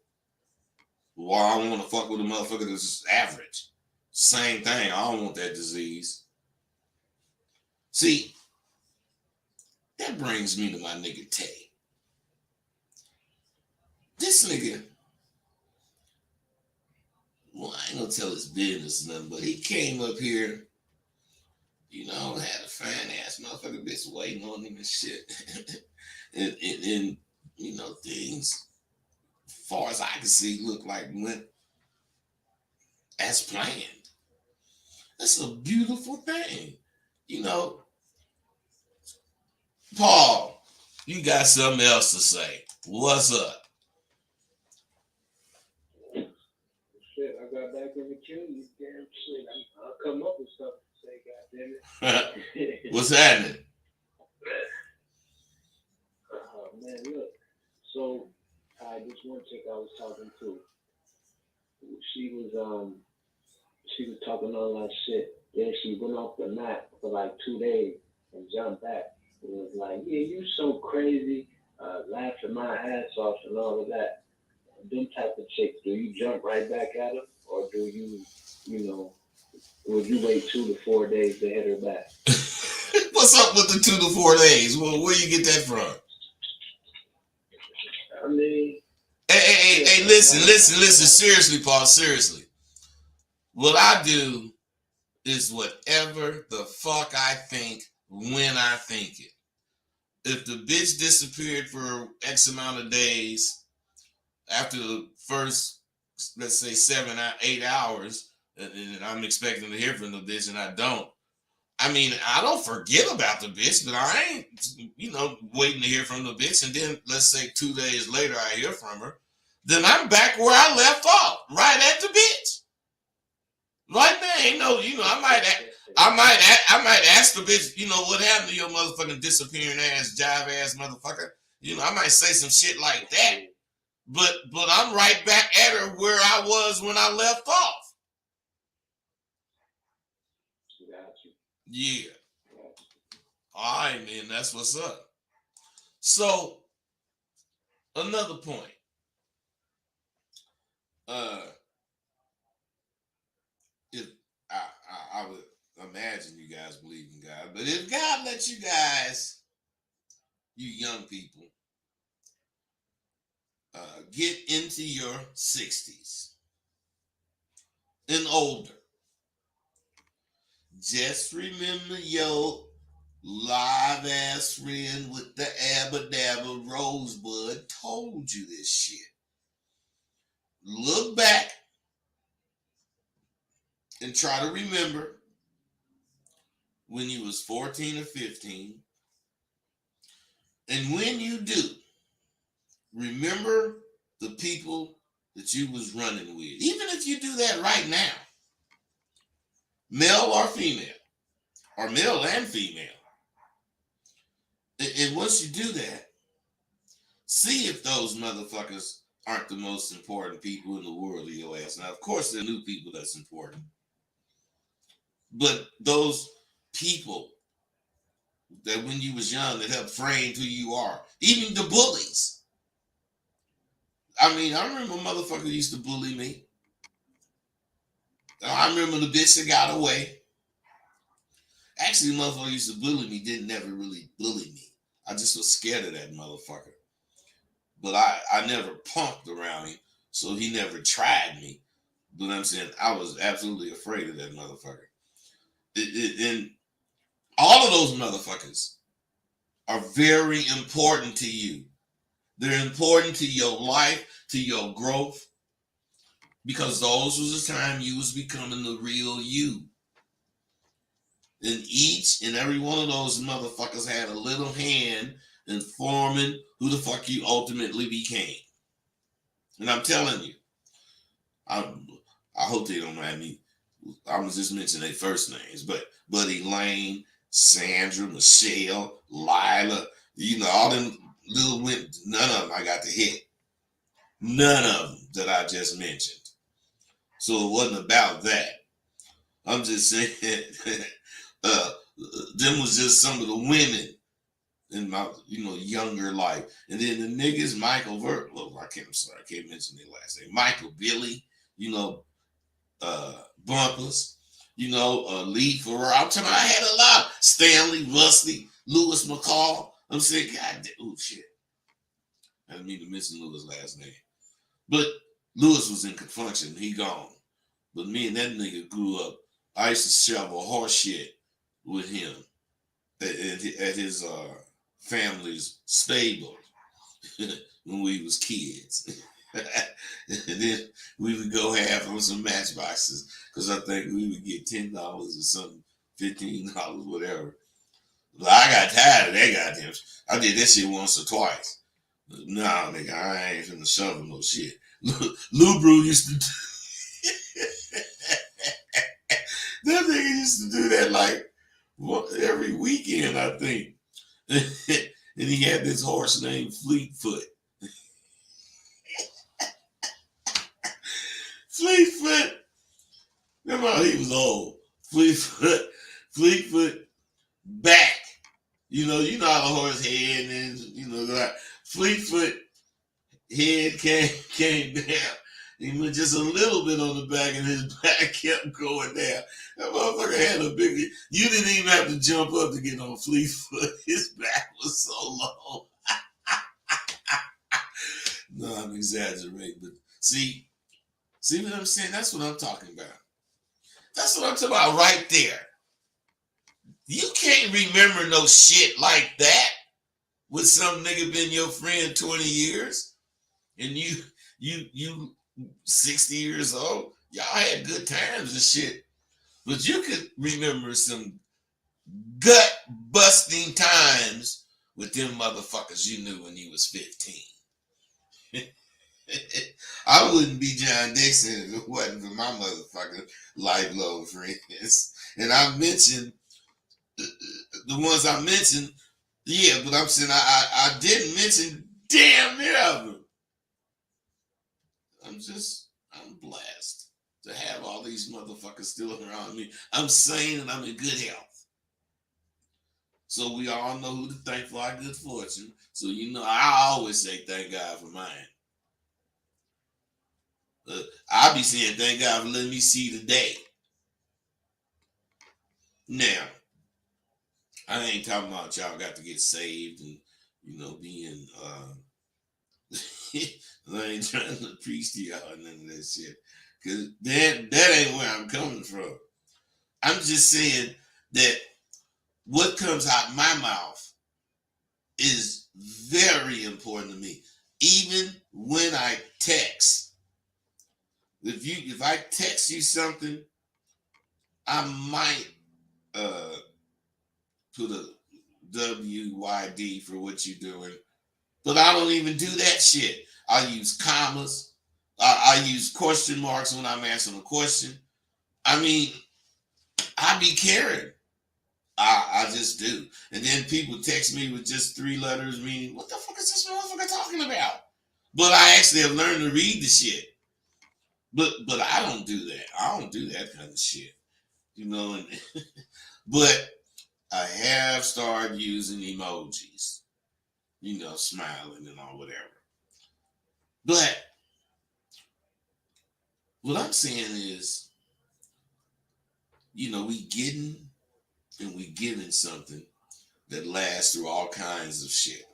Well, I don't want to fuck with a motherfucker that's just average. Same thing. I don't want that disease. See, that brings me to my nigga Tay. This nigga, well, I ain't gonna tell his business or nothing, but he came up here, you know, had a fine ass motherfucker bitch waiting on him and shit. and you know, things, as far as I can see, look like went as planned. That's a beautiful thing. You know, Paul, you got something else to say. What's up? Shit, I got back in the queue. You damn shit. I'll come up with stuff to say, goddammit. What's happening? Oh, man, look. So, this one chick I was talking to, she was talking all that shit. Then she went off the map for like 2 days and jumped back. It was like, yeah, you so crazy, laughing my ass off and all of that. Them type of chicks, do you jump right back at them, or do you would you wait 2 to 4 days to hit her back? What's up with the 2 to 4 days? Well, where you get that from? I mean, hey, listen. Seriously, Paul, seriously. What I do is whatever the fuck I think when I think it. If the bitch disappeared for X amount of days after the first, let's say 7 or 8 hours, and I'm expecting to hear from the bitch and I don't. I mean, I don't forget about the bitch, but I ain't, waiting to hear from the bitch. And then let's say 2 days later I hear from her. Then I'm back where I left off, right at the bitch. Right there, ain't no, I might ask the bitch, what happened to your motherfucking disappearing ass, jive ass motherfucker? I might say some shit like that. But I'm right back at her where I was when I left off. Yeah. All right, man, that's what's up. So, another point. If I would imagine you guys believe in God, but if God lets you guys, you young people, get into your 60s and older, just remember your live ass friend with the abba-dabba rosebud told you this shit. Look back and try to remember when you was 14 or 15. And when you do, remember the people that you was running with. Even if you do that right now, male or female, or male and female. And once you do that, see if those motherfuckers aren't the most important people in the world to your ass. Now, of course, there are new people that's important. But those people that when you was young that helped frame who you are, even the bullies. I mean, I remember a motherfucker used to bully me. I remember the bitch that got away. Actually, the motherfucker used to bully me didn't never really bully me. I just was scared of that motherfucker. But I never punked around him, so he never tried me. But I'm saying I was absolutely afraid of that motherfucker. And all of those motherfuckers are very important to you. They're important to your life, to your growth, because those was the time you was becoming the real you. And each and every one of those motherfuckers had a little hand in forming who the fuck you ultimately became. And I'm telling you, I hope they don't mind me. I'm just mentioning their first names, but Buddy Lane, Sandra, Michelle, Lila, all them little women, none of them I got to hit. None of them that I just mentioned. So it wasn't about that. I'm just saying, them was just some of the women in my, younger life. And then the niggas, Michael I can't mention their last name. Michael, Billy, Bumpers, Lee Ferrer. I'm talking about I had a lot. Stanley, Rusty, Lewis McCall. I'm saying, God damn, oh shit. I didn't mean to mention Lewis' last name. But Lewis was in confunction. He gone. But me and that nigga grew up. I used to shovel horse shit with him at his family's stable when we was kids. And then we would go half on some matchboxes because I think we would get $10 or something, $15, whatever. But I got tired of that goddamn. I did that shit once or twice. Nah, nigga, I ain't finna shovel no shit. Lou Brew used to do that nigga used to do that like every weekend, I think. And he had this horse named Fleetfoot. Fleetfoot. Remember he was old. Fleetfoot back. You know how the horse head and that Fleetfoot head came down. He went just a little bit on the back and his back kept going down. That motherfucker had a big, you didn't even have to jump up to get on Fleetfoot. His back was so long. No, I'm exaggerating, but see what I'm saying? That's what I'm talking about. That's what I'm talking about right there. You can't remember no shit like that with some nigga been your friend 20 years and you 60 years old. Y'all had good times and shit. But you could remember some gut busting times with them motherfuckers you knew when you was 15. I wouldn't be John Dixon if it wasn't for my motherfucking lifelong friends. And I mentioned the ones I mentioned, yeah, but I'm saying I didn't mention damn near of them. I'm blessed to have all these motherfuckers still around me. I'm sane and I'm in good health. So we all know who to thank for our good fortune. So I always say thank God for mine. I'll be saying thank God for letting me see the day. Now, I ain't talking about y'all got to get saved and being I ain't trying to preach to y'all and none of that shit. Cause that ain't where I'm coming from. I'm just saying that what comes out my mouth is very important to me. Even when I text. If I text you something, I might put a WYD for what you're doing. But I don't even do that shit. I use commas. I use question marks when I'm answering a question. I mean, I be caring. I just do. And then people text me with just 3 letters, meaning, what the fuck is this motherfucker talking about? But I actually have learned to read the shit. But I don't do that. I don't do that kind of shit. You know, and but I have started using emojis. You know, smiling and all whatever. But what I'm saying is, you know, we getting and we giving something that lasts through all kinds of shit.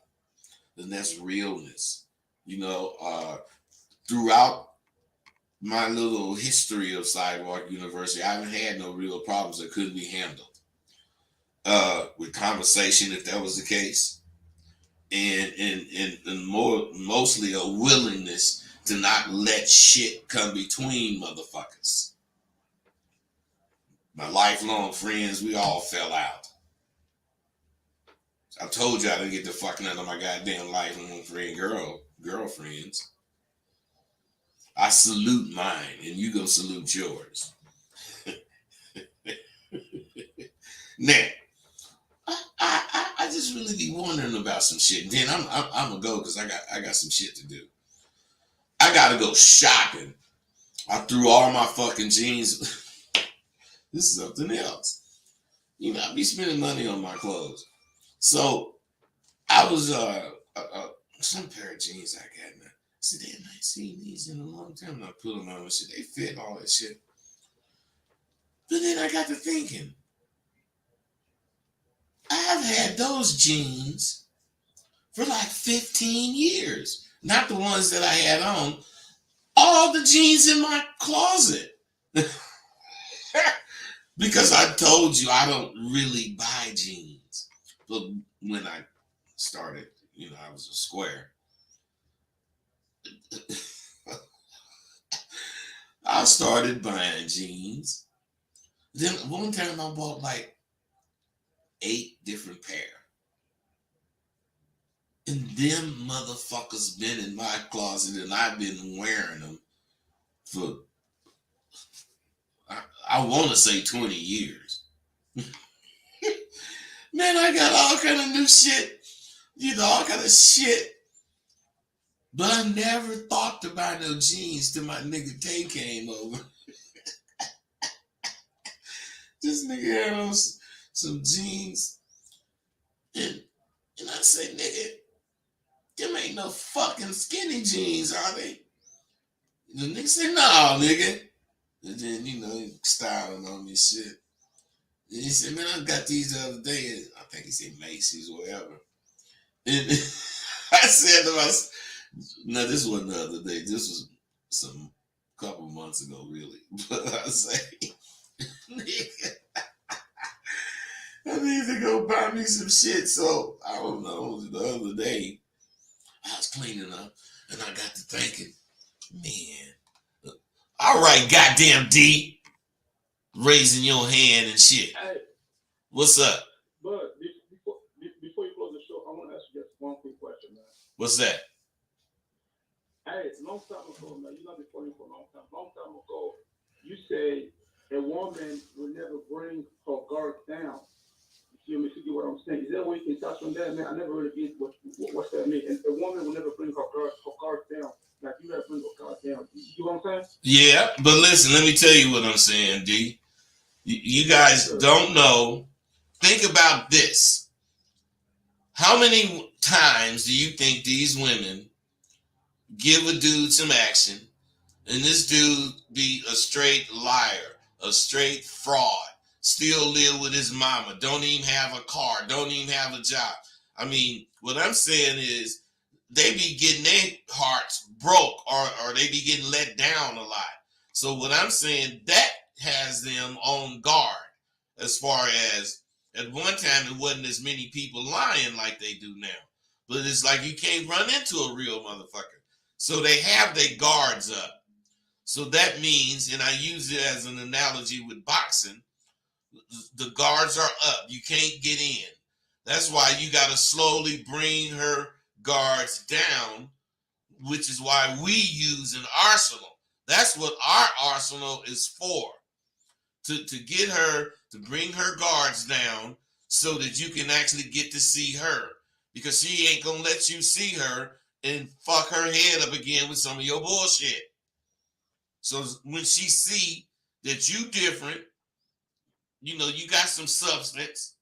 And that's realness. You know, throughout my little history of Sidewalk University, I haven't had no real problems that couldn't be handled. With conversation, if that was the case. And mostly a willingness to not let shit come between motherfuckers. My lifelong friends, we all fell out. I told you I didn't get the fucking out of my goddamn lifelong girlfriends. I salute mine, and you go salute yours. Now, I just really be wondering about some shit. Then I'm gonna go because I got some shit to do. I gotta go shopping. I threw all my fucking jeans. This is something else. You know, I be spending money on my clothes. So I was some pair of jeans I got now. I said, damn, I ain't seen these in a long time. And I put them on and shit. They fit all that shit. But then I got to thinking, I've had those jeans for like 15 years. Not the ones that I had on. All the jeans in my closet. Because I told you I don't really buy jeans. But when I started, you know, I was a square. I started buying jeans. Then one time I bought like 8 different pair. And them motherfuckers been in my closet and I've been wearing them for, I want to say 20 years. Man, I got all kind of new shit, you know, all kind of shit. But I never thought to buy no jeans till my nigga Tay came over. This nigga had on some jeans. And I say, nigga, them ain't no fucking skinny jeans, are they? The nigga said, no, nigga. And then, you know, he styling on me shit. And he said, man, I got these the other day. I think he said Macy's or whatever. And I said to myself, no, this wasn't the other day. This was some couple months ago, really. But I say, nigga, I need to go buy me some shit. So, I don't know, the other day, I was cleaning up and I got to thinking, man, all right, goddamn D, raising your hand and shit. Hey, What's up? but before you close the show, I want to ask you just one quick question, man. What's that? Hey, long time ago, man, you know been following for a long time. Long time ago, you say a woman will never bring her guard down. You see what I'm saying? Is that what you can touch on that, man? I never really get what's that mean. And a woman will never bring her guard down. Like you never bring her guard down. You know what I'm saying? Yeah, but listen, let me tell you what I'm saying, D. You guys don't know. Think about this. How many times do you think these women give a dude some action and this dude be a straight liar, a straight fraud, still live with his mama, don't even have a car, don't even have a job? I mean, what I'm saying is they be getting their hearts broke or they be getting let down a lot. So what I'm saying, that has them on guard as far as at one time it wasn't as many people lying like they do now. But it's like you can't run into a real motherfucker. So they have their guards up. So that means, and I use it as an analogy with boxing, The guards are up. You can't get in. That's why you got to slowly bring her guards down, which is why we use an arsenal. That's what our arsenal is for. To get her, to bring her guards down so that you can actually get to see her. Because she ain't going to let you see her and fuck her head up again with some of your bullshit. So when she see that you different, you know, you got some substance,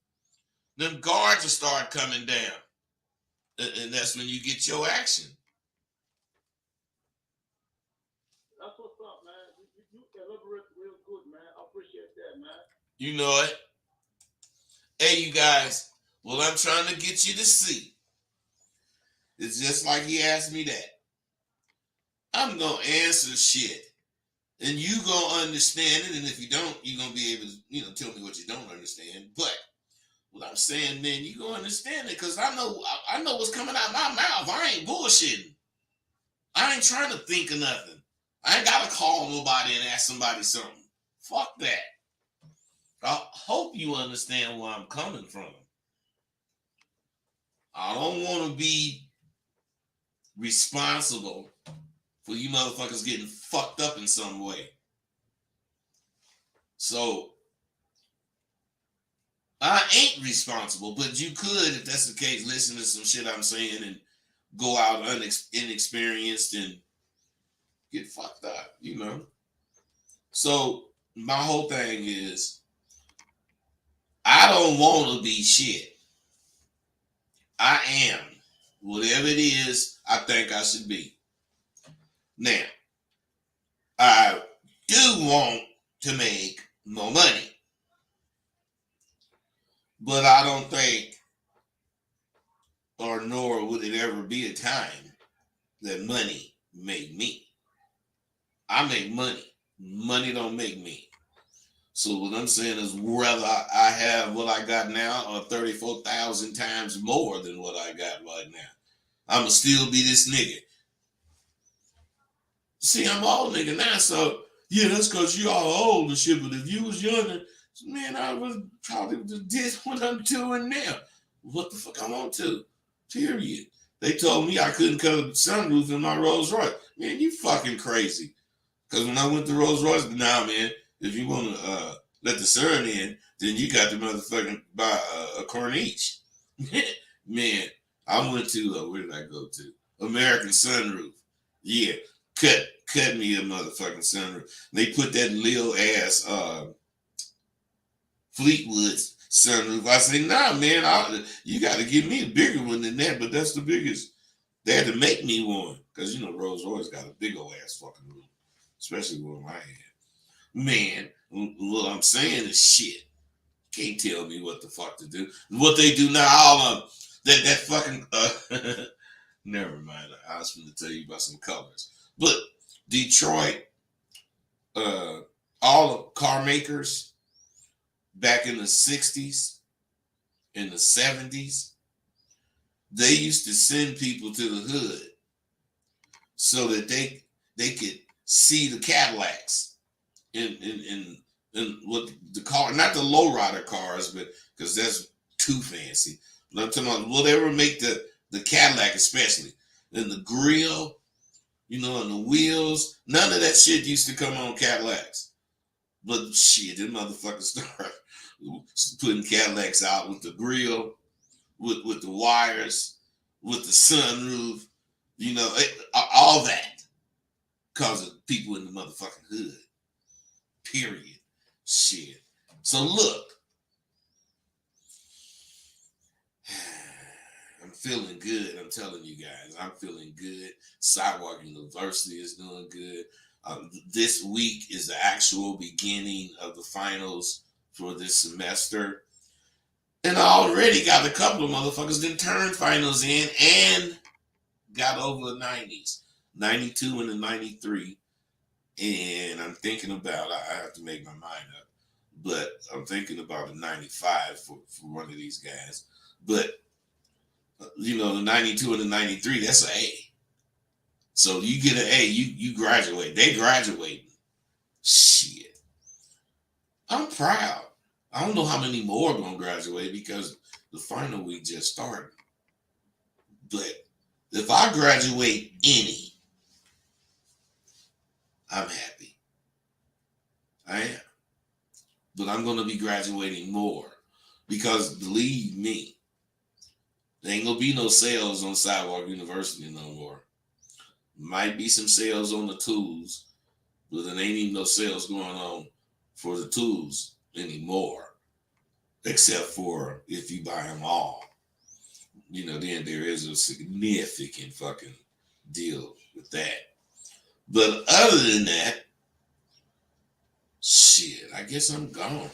them guards will start coming down. And that's when you get your action. That's what's up, man. You elaborate real good, man. I appreciate that, man. You know it. Hey, you guys, what I'm trying to get you to see is just like he asked me that. I'm going to answer shit. And you going to understand it. And if you don't, you're going to be able to, you know, tell me what you don't understand. But what I'm saying, man, you going to understand it because I know what's coming out of my mouth. I ain't bullshitting. I ain't trying to think of nothing. I ain't got to call nobody and ask somebody something. Fuck that. I hope you understand where I'm coming from. I don't want to be responsible for you motherfuckers getting fucked up in some way. So, I ain't responsible, but you could, if that's the case, listen to some shit I'm saying and go out inexperienced and get fucked up, you know? So, my whole thing is, I don't want to be shit. I am. Whatever it is, I think I should be. Now, I do want to make more money. But I don't think, or nor would it ever be a time that money made me. I make money. Money don't make me. So what I'm saying is whether I have what I got now or 34,000 times more than what I got right now, I'ma still be this nigga. See, I'm old nigga now, so yeah, that's because you all old and shit. But if you was younger, man, I was probably did what I'm doing now. What the fuck I want to? Period. They told me I couldn't cut a sunroof in my Rolls Royce. Man, you fucking crazy. Because when I went to Rolls Royce, nah, man, if you want to let the sun in, then you got to motherfucking buy a Corniche. Man, I went to, where did I go to? American Sunroof. Yeah, cut me a motherfucking sunroof. They put that little ass Fleetwood sunroof. I say, nah, man, you got to give me a bigger one than that, but that's the biggest. They had to make me one because, you know, Rolls Royce got a big old ass fucking roof, especially one I had. Man, what I'm saying is shit. Can't tell me what the fuck to do. What they do now, all of them, that fucking, never mind. I was going to tell you about some colors. But Detroit, all the car makers back in the 60s, in the 70s, they used to send people to the hood so that they could see the Cadillacs in what the car, not the lowrider cars, but because that's too fancy. But I'm talking about whatever make the Cadillac especially. And the grill, you know, and the wheels, none of that shit used to come on Cadillacs. But shit, them motherfuckers started putting Cadillacs out with the grill, with the wires, with the sunroof, you know, all that. Because of people in the motherfucking hood. Period. Shit. So look. I'm feeling good. I'm telling you guys. I'm feeling good. Sidewalk University is doing good. This week is the actual beginning of the finals for this semester. And I already got a couple of motherfuckers that turned finals in and got over the 90s. 92 and the 93. And I'm thinking about, I have to make my mind up, but I'm thinking about a 95 for one of these guys. But, you know, the 92 and the 93, that's an A. So you get an A, you graduate. They graduating. Shit. I'm proud. I don't know how many more are gonna graduate because the final week just started. But if I graduate any, I'm happy. I am. But I'm gonna be graduating more because believe me, there ain't gonna be no sales on Sidewalk University no more. Might be some sales on the tools, but there ain't even no sales going on for the tools anymore, except for if you buy them all. You know, then there is a significant fucking deal with that. But other than that, shit, I guess I'm gone.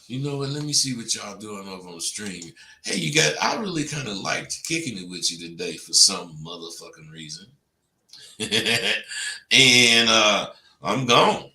You know what? Let me see what y'all doing over on the stream. Hey, you got, I really kind of liked kicking it with you today for some motherfucking reason. And I'm gone.